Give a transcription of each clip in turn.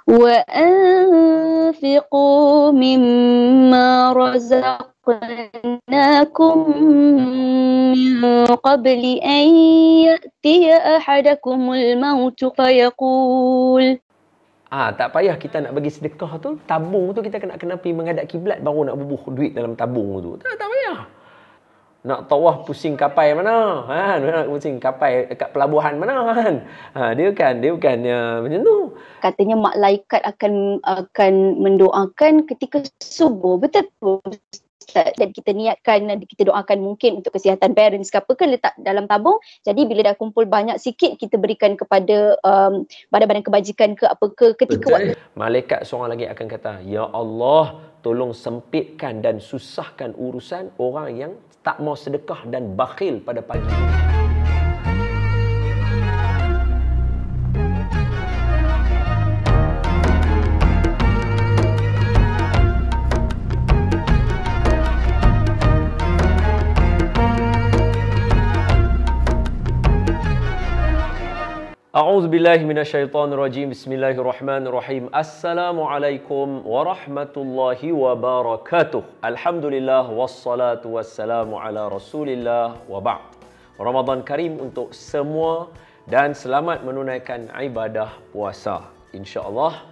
وأنفقوا مما رزقناكم من قبل أن يأتي أحدكم الموت فيقول. Tak payah kita nak bagi sedekah tu, tabung tu kita kena pergi menghadap kiblat baru nak bubuh duit dalam tabung tu. Tak payah. Nak tawaf pusing kapal mana? Nak pusing kapal dekat pelabuhan mana kan? Dia bukan macam tu. Katanya malaikat akan mendoakan ketika subuh. Betul Ustaz? Dan kita niatkan, kita doakan mungkin untuk kesihatan parents ke apa ke, letak dalam tabung. Jadi bila dah kumpul banyak sikit, kita berikan kepada badan-badan kebajikan ke apa ke ketika waktu. Malaikat seorang lagi akan kata, Ya Allah, tolong sempitkan dan susahkan urusan orang yang tak mau sedekah dan bakhil pada pagi ini. A'udzubillahi minasyaitonirrajim. Bismillahirrahmanirrahim. Assalamualaikum warahmatullahi wabarakatuh. Alhamdulillah wassalatu wassalamu ala Rasulillah wa ba'd. Ramadan Karim untuk semua dan selamat menunaikan ibadah puasa. Insya-Allah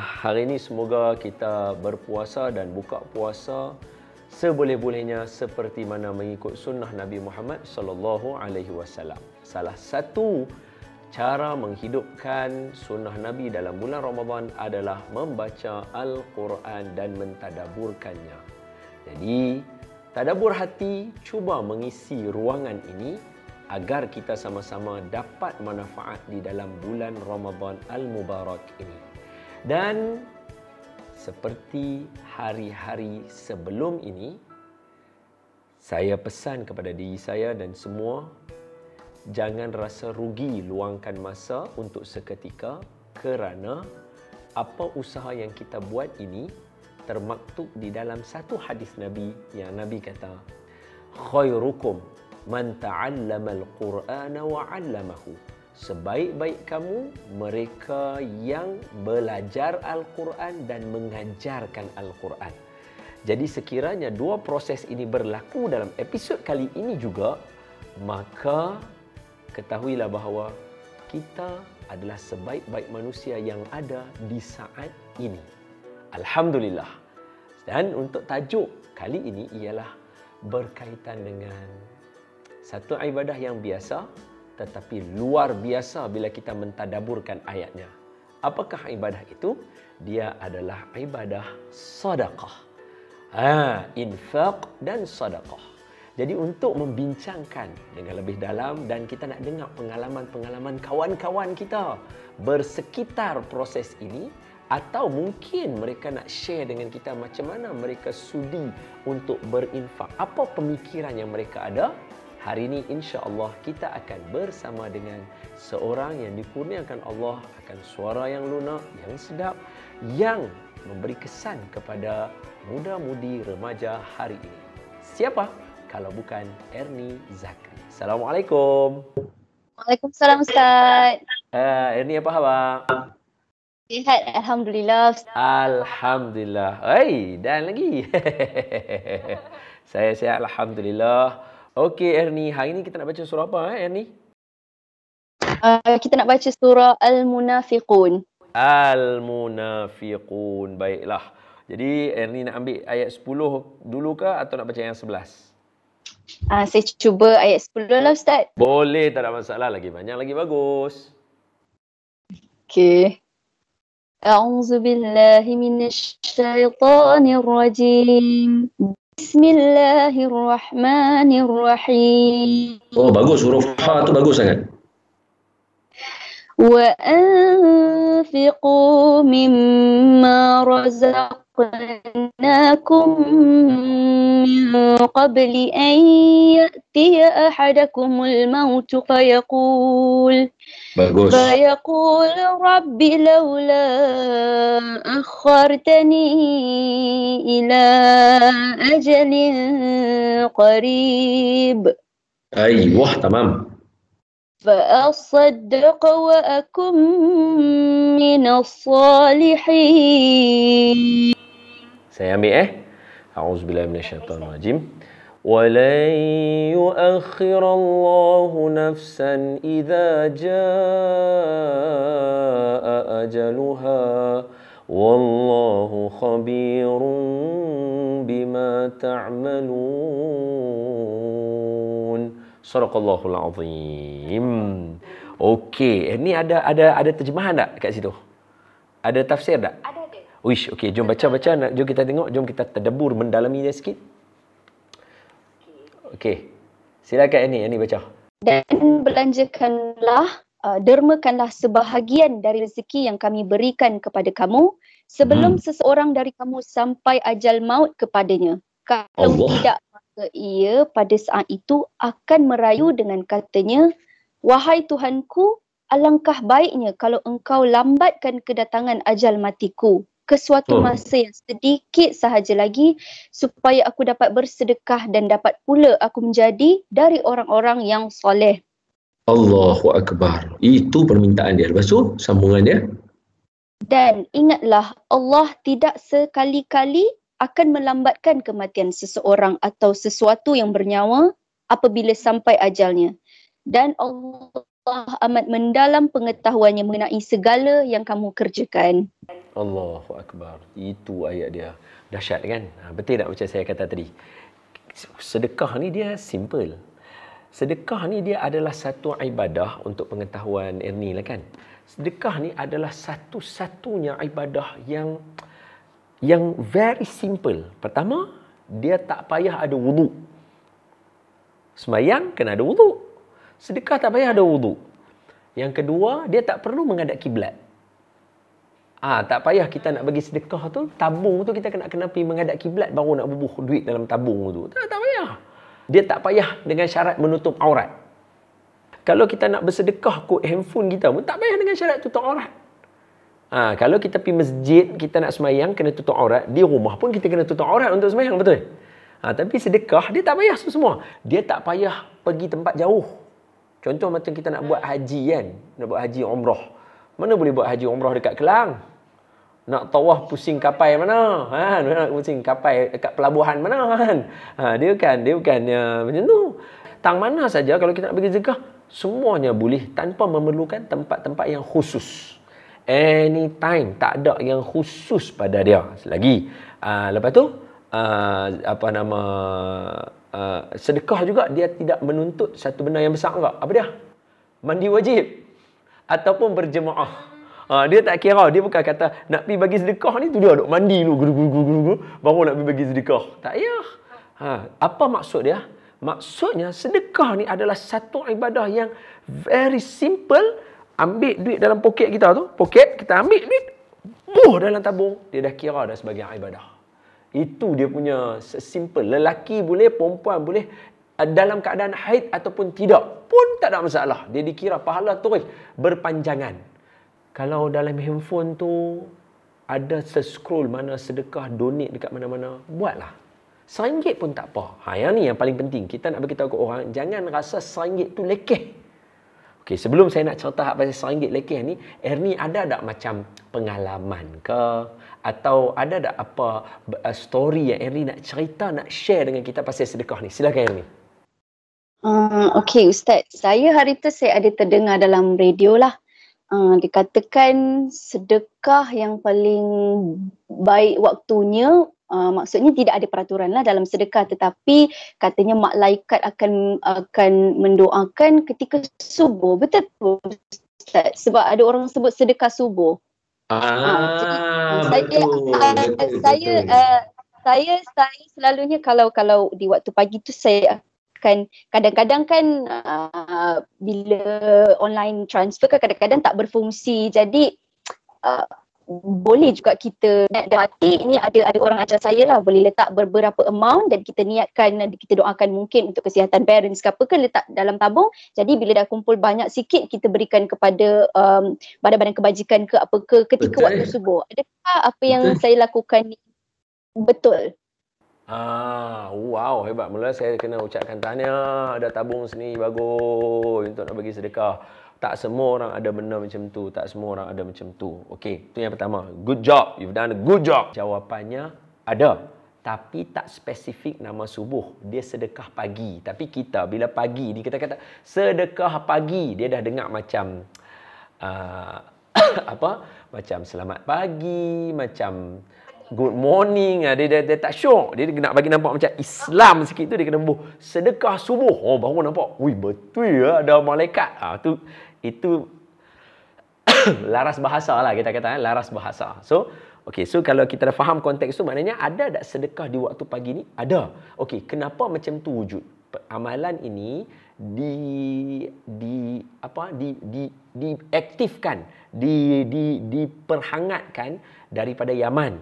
hari ini semoga kita berpuasa dan buka puasa seboleh-bolehnya seperti mana mengikut sunnah Nabi Muhammad sallallahu alaihi wasallam. Salah satu cara menghidupkan sunnah Nabi dalam bulan Ramadan adalah membaca Al-Quran dan mentadaburkannya. Jadi, tadabur hati cuba mengisi ruangan ini agar kita sama-sama dapat manfaat di dalam bulan Ramadan Al-Mubarak ini. Dan seperti hari-hari sebelum ini, saya pesan kepada diri saya dan semua, jangan rasa rugi luangkan masa untuk seketika kerana apa usaha yang kita buat ini termaktub di dalam satu hadis Nabi yang Nabi kata, khairukum man ta'allama al-Qur'ana wa 'allamahu. Sebaik-baik kamu mereka yang belajar Al-Quran dan mengajarkan Al-Quran. Jadi sekiranya dua proses ini berlaku dalam episod kali ini juga, maka ketahuilah bahawa kita adalah sebaik-baik manusia yang ada di saat ini. Alhamdulillah. Dan untuk tajuk kali ini ialah berkaitan dengan satu ibadah yang biasa tetapi luar biasa bila kita mentadaburkan ayatnya. Apakah ibadah itu? Dia adalah ibadah sedekah. Infaq dan sedekah. Jadi untuk membincangkan dengan lebih dalam dan kita nak dengar pengalaman-pengalaman kawan-kawan kita bersekitar proses ini, atau mungkin mereka nak share dengan kita macam mana mereka sudi untuk berinfak, apa pemikiran yang mereka ada. Hari ini insya-Allah kita akan bersama dengan seorang yang dikurniakan Allah akan suara yang lunak, yang sedap, yang memberi kesan kepada muda-mudi remaja hari ini. Siapa kalau bukan Ernie Zakri? Assalamualaikum. Waalaikumsalam Ustaz. Ernie, apa khabar? Sihat, Alhamdulillah. Alhamdulillah. Dan lagi. Saya sihat, Alhamdulillah. Okey Ernie, hari ni kita nak baca surah apa Ernie? Kita nak baca surah Al-Munafiqun. Al-Munafiqun. Baiklah. Jadi Ernie nak ambil ayat 10 dulu ke atau nak baca yang 11? Saya cuba ayat 10 lah Ustaz. Boleh, tak ada masalah. Lagi banyak, lagi bagus. Okey. A'udzu billahi minasy syaithanir rajim. Bismillahirrahmanirrahim. Oh, bagus. Huruf Ha tu bagus sangat. Wa anfiqu mimma razaqnakum min qabli an ya'tiya ahadakumul maut fayaqul rabbi laula akhartani ila ajalin qarib. Wah, tamam. فأصدق وأكن من الصالحين. Saya ambil A'udzubillahi minasyaitonirrajim. ولن يؤخر الله نفسا إذا جاء أجلها والله خبير بما تعملون. Sadaqallahul Azim. Okey, ni ada terjemahan tak kat situ? Ada tafsir tak? Ada. Wish, okey, jom baca. Jom kita tengok, jom kita tadabbur mendalami dia sikit. Okey. Silakan Annie baca. Dan belanjakanlah, dermakanlah sebahagian dari rezeki yang kami berikan kepada kamu sebelum seseorang dari kamu sampai ajal maut kepadanya. Kalau tidak, maka ia pada saat itu akan merayu dengan katanya, wahai Tuhanku, alangkah baiknya kalau engkau lambatkan kedatangan ajal matiku ke suatu masa yang sedikit sahaja lagi supaya aku dapat bersedekah dan dapat pula aku menjadi dari orang-orang yang soleh. Allahu Akbar. Itu permintaan dia. Lepas tu sambungan dia. Dan ingatlah, Allah tidak sekali-kali akan melambatkan kematian seseorang atau sesuatu yang bernyawa apabila sampai ajalnya. Dan Allah amat mendalam pengetahuannya mengenai segala yang kamu kerjakan. Allahu Akbar. Itu ayat dia. Dahsyat kan? Betul tak macam saya kata tadi? Sedekah ni dia simple. Sedekah ni dia adalah satu ibadah untuk pengetahuan Ernie lah kan. Sedekah ni adalah satu-satunya ibadah yang very simple. Pertama, dia tak payah ada wudu. Sembahyang kena ada wudu. Sedekah tak payah ada wudu. Yang kedua, dia tak perlu menghadap kiblat. Tak payah kita nak bagi sedekah tu, tabung tu kita kena pergi menghadap kiblat baru nak bubuh duit dalam tabung tu. Tak payah. Dia tak payah dengan syarat menutup aurat. Kalau kita nak bersedekah kod handphone kita pun tak payah dengan syarat tutup aurat. Kalau kita pergi masjid, kita nak sembahyang kena tutup aurat. Di rumah pun kita kena tutup aurat untuk sembahyang, betul? Tapi sedekah dia tak payah semua. Dia tak payah pergi tempat jauh. Contoh macam kita nak buat haji kan, nak buat haji umrah. Mana boleh buat haji umrah dekat Kelang? Nak tawaf pusing kapal mana? Nak pusing kapal dekat pelabuhan mana kan? Dia bukan macam tu. Tang mana saja kalau kita nak bagi zakah, semuanya boleh tanpa memerlukan tempat-tempat yang khusus. Anytime, tak ada yang khusus pada dia. Selagi lepas tu sedekah juga dia tidak menuntut satu benda yang besar enggak. Apa dia? Mandi wajib ataupun berjemaah. Dia tak kira, dia bukan kata nak pergi bagi sedekah ni tu dia duk mandi dulu baru nak pergi bagi sedekah. Tak payah. Apa maksud dia? Maksudnya sedekah ni adalah satu ibadah yang very simple. Ambil duit dalam poket kita tu, kita ambil duit, dalam tabung, dia dah kira dah sebagai ibadah. Itu dia punya simple. Lelaki boleh, perempuan boleh, dalam keadaan haid ataupun tidak pun tak ada masalah. Dia dikira pahala terus berpanjangan. Kalau dalam handphone tu ada scroll mana sedekah, donate dekat mana-mana, buatlah. RM1 pun tak apa. Yang ni yang paling penting. Kita nak beritahu ke orang, jangan rasa RM1 tu lekeh. Okey, sebelum saya nak cerita pasal RM1 lekeh ni, Ernie ada tak macam pengalaman ke? Atau ada tak apa story yang Ernie nak cerita, nak share dengan kita pasal sedekah ni? Silakan Ernie. Okey Ustaz, saya hari tu saya ada terdengar dalam radio lah. Dikatakan sedekah yang paling baik waktunya, maksudnya tidak ada peraturan lah dalam sedekah, tetapi katanya malaikat akan mendoakan ketika subuh. Betul Ustaz? Sebab ada orang sebut sedekah subuh. Saya selalunya kalau di waktu pagi tu saya akan kadang-kadang kan bila online transfer kan kadang-kadang tak berfungsi, jadi boleh juga kita hati ni ada orang ajar saya lah, boleh letak beberapa amount dan kita niatkan, kita doakan mungkin untuk kesihatan parents ke apa ke, letak dalam tabung. Jadi bila dah kumpul banyak sikit, kita berikan kepada badan-badan kebajikan ke apa ke ketika waktu subuh. Adakah apa yang saya lakukan ni betul? Wow, hebat. Mula saya kena ucapkan tahniah, ada tabung sini bagus untuk nak bagi sedekah. Tak semua orang ada benda macam tu, tak semua orang ada macam tu. Okey, itu yang pertama. Good job, you've done a good job. Jawapannya ada, tapi tak spesifik nama subuh. Dia sedekah pagi. Tapi kita bila pagi ni kita kata sedekah pagi, dia dah dengar macam macam selamat pagi, macam good morning. Dia tak syok. Dia nak bagi nampak macam Islam sikit tu, dia kena sedekah subuh. Oh, baru nampak. Wih, betul ya, ada malaikat. Itu laras bahasa lah kita kata, laras bahasa. So kalau kita dah faham konteks tu, maknanya ada tak sedekah di waktu pagi ni? Ada. Okey, kenapa macam tu wujud? Amalan ini diaktifkan, diperhangatkan daripada Yaman.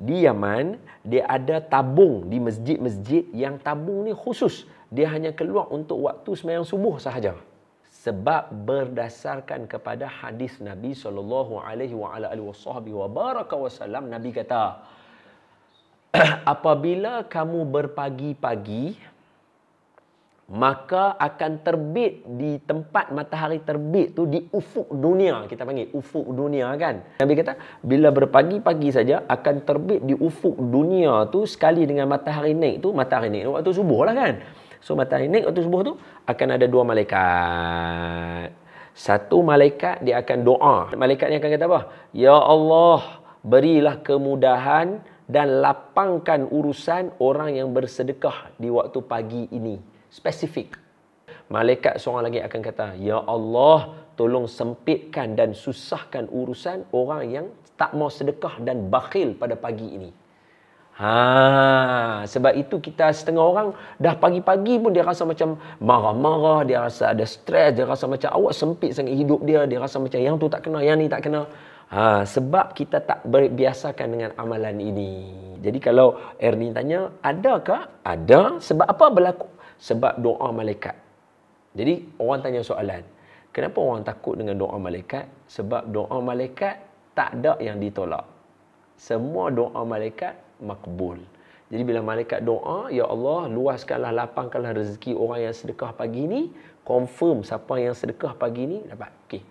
Di Yaman, dia ada tabung di masjid-masjid yang tabung ni khusus. Dia hanya keluar untuk waktu sembahyang subuh sahaja. Sebab berdasarkan kepada hadis Nabi SAW, Nabi kata, apabila kamu berpagi-pagi, maka akan terbit di tempat matahari terbit tu di ufuk dunia. Kita panggil ufuk dunia kan. Nabi kata, bila berpagi-pagi saja akan terbit di ufuk dunia tu sekali dengan matahari naik tu. Matahari naik waktu subuh lah kan. So matahari naik waktu subuh tu akan ada dua malaikat. Satu malaikat dia akan doa. Malaikat ni akan kata apa? Ya Allah, berilah kemudahan dan lapangkan urusan orang yang bersedekah di waktu pagi ini. Spesifik. Malaikat seorang lagi akan kata, Ya Allah, tolong sempitkan dan susahkan urusan orang yang tak mau sedekah dan bakhil pada pagi ini. Sebab itu kita setengah orang dah pagi-pagi pun dia rasa macam marah-marah, dia rasa ada stres, dia rasa macam awak sempit sangat hidup dia, dia rasa macam yang tu tak kena, yang ni tak kena. Sebab kita tak berbiasakan dengan amalan ini. Jadi kalau Ernie tanya, adakah? Ada. Sebab apa berlaku? Sebab doa malaikat. Jadi orang tanya soalan, kenapa orang takut dengan doa malaikat? Sebab doa malaikat tak ada yang ditolak. Semua doa malaikat makbul. Jadi bila malaikat doa, Ya Allah, luaskanlah, lapangkanlah rezeki orang yang sedekah pagi ni, confirm siapa yang sedekah pagi ni dapat. Okay.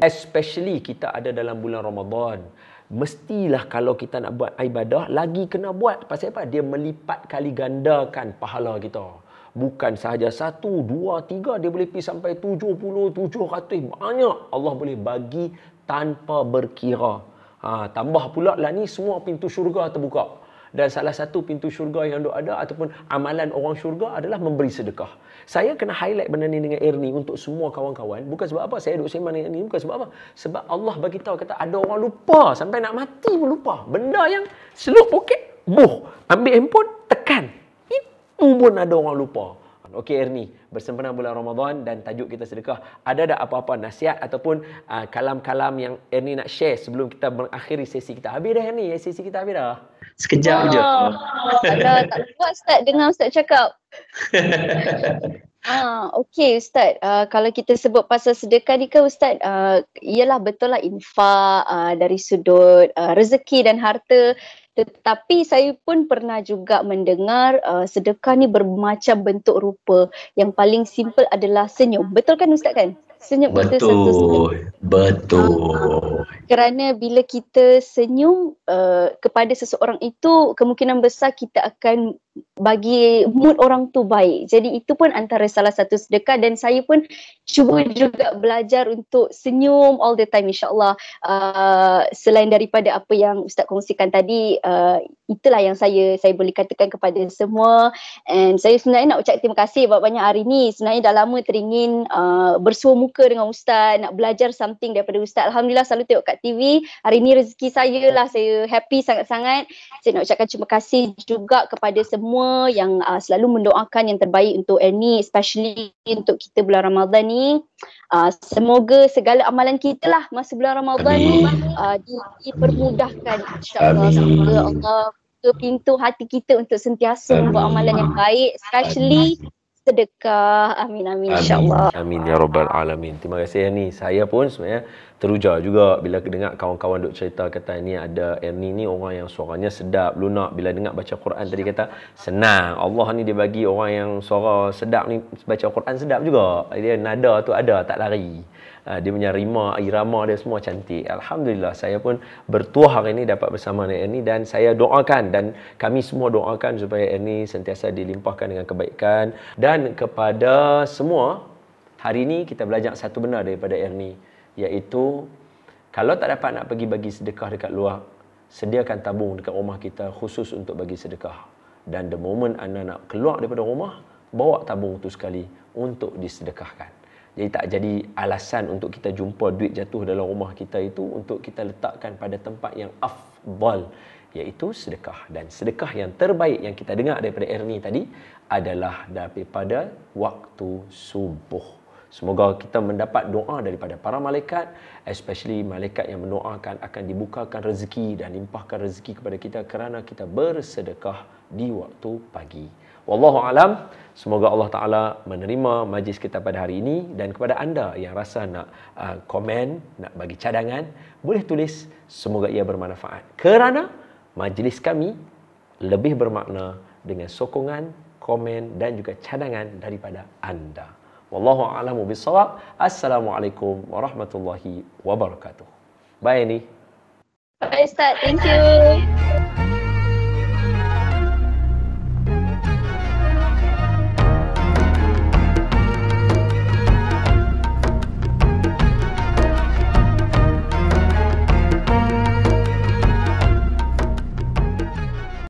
Especially kita ada dalam bulan Ramadan. Mestilah kalau kita nak buat ibadah, lagi kena buat. Pasal apa? Dia melipat kali gandakan pahala kita. Bukan sahaja 1, 2, 3, dia boleh pergi sampai 70, 700. Banyak Allah boleh bagi tanpa berkira. Tambah pula lah ni semua pintu syurga terbuka. Dan salah satu pintu syurga yang ada ataupun amalan orang syurga adalah memberi sedekah. Saya kena highlight benda ni dengan Ernie untuk semua kawan-kawan. Bukan sebab apa saya duduk sembang dengan ini. Bukan sebab apa. Sebab Allah bagi tahu kata ada orang lupa. Sampai nak mati pun lupa. Benda yang selup poket, ambil handphone, tekan. Itu pun ada orang lupa. Okey Ernie, bersempena bulan Ramadan dan tajuk kita sedekah, ada tak apa-apa nasihat ataupun kalam-kalam yang Ernie nak share sebelum kita mengakhiri sesi kita? Habis dah Ernie, sesi kita habis dah. Sekejap je. Tak buat Ustaz, dengar Ustaz cakap. Okey Ustaz, kalau kita sebut pasal sedekah ni kan Ustaz, ialah betul lah infak dari sudut rezeki dan harta. Tetapi saya pun pernah juga mendengar sedekah ni bermacam bentuk rupa. Yang paling simple adalah senyum. Betul kan Ustaz kan? Senyum kita satu senyum. Betul. Kerana bila kita senyum kepada seseorang itu, kemungkinan besar kita akan bagi mood orang tu baik. Jadi itu pun antara salah satu sedekah dan saya pun cuba juga belajar untuk senyum all the time insyaAllah. Selain daripada apa yang Ustaz kongsikan tadi, itulah yang saya boleh katakan kepada semua. And saya sebenarnya nak ucap terima kasih banyak hari ni. Sebenarnya dah lama teringin bersua muka dengan Ustaz, nak belajar something daripada Ustaz. Alhamdulillah selalu tengok kat TV. Hari ni rezeki saya lah, saya happy sangat-sangat. Saya nak ucapkan terima kasih juga kepada semua yang selalu mendoakan yang terbaik untuk Ernie, especially untuk kita bulan Ramadan ni. Semoga segala amalan kita lah masa bulan Ramadan ni dipermudahkan insya-Allah. Semoga Allah buka pintu hati kita untuk sentiasa membuat amalan yang baik, especially bersedekah. Amin amin Amin. insya-Allah. Amin ya rabbal alamin. Terima kasih Ernie. Saya pun sebenarnya teruja juga bila dengar kawan-kawan duk cerita kata ni ada Ernie ni orang yang suaranya sedap, lunak. Bila dengar baca Quran tadi kata senang. Allah ni dia bagi orang yang suara sedap ni baca Quran sedap juga. Dia nada tu ada, tak lari. Dia punya rima, irama dia semua cantik. Alhamdulillah, saya pun bertuah hari ini dapat bersama dengan Ernie dan saya doakan dan kami semua doakan supaya Ernie sentiasa dilimpahkan dengan kebaikan. Dan kepada semua, hari ini kita belajar satu benda daripada Ernie, iaitu kalau tak dapat nak pergi bagi sedekah dekat luar, sediakan tabung dekat rumah kita khusus untuk bagi sedekah. Dan the moment anda nak keluar daripada rumah, bawa tabung tu sekali untuk disedekahkan. Jadi tak jadi alasan untuk kita jumpa duit jatuh dalam rumah kita itu untuk kita letakkan pada tempat yang afdal, iaitu sedekah. Dan sedekah yang terbaik yang kita dengar daripada Ernie tadi adalah daripada waktu subuh. Semoga kita mendapat doa daripada para malaikat, especially malaikat yang mendoakan akan dibukakan rezeki dan limpahkan rezeki kepada kita kerana kita bersedekah di waktu pagi. Wallahu alam. Semoga Allah Taala menerima majlis kita pada hari ini, dan kepada anda yang rasa nak komen, nak bagi cadangan, boleh tulis. Semoga ia bermanfaat. Kerana majlis kami lebih bermakna dengan sokongan, komen dan juga cadangan daripada anda. Wallahu a'lamu bissawab. Assalamualaikum warahmatullahi wabarakatuh. Bye ni. Bye Ustaz, thank you.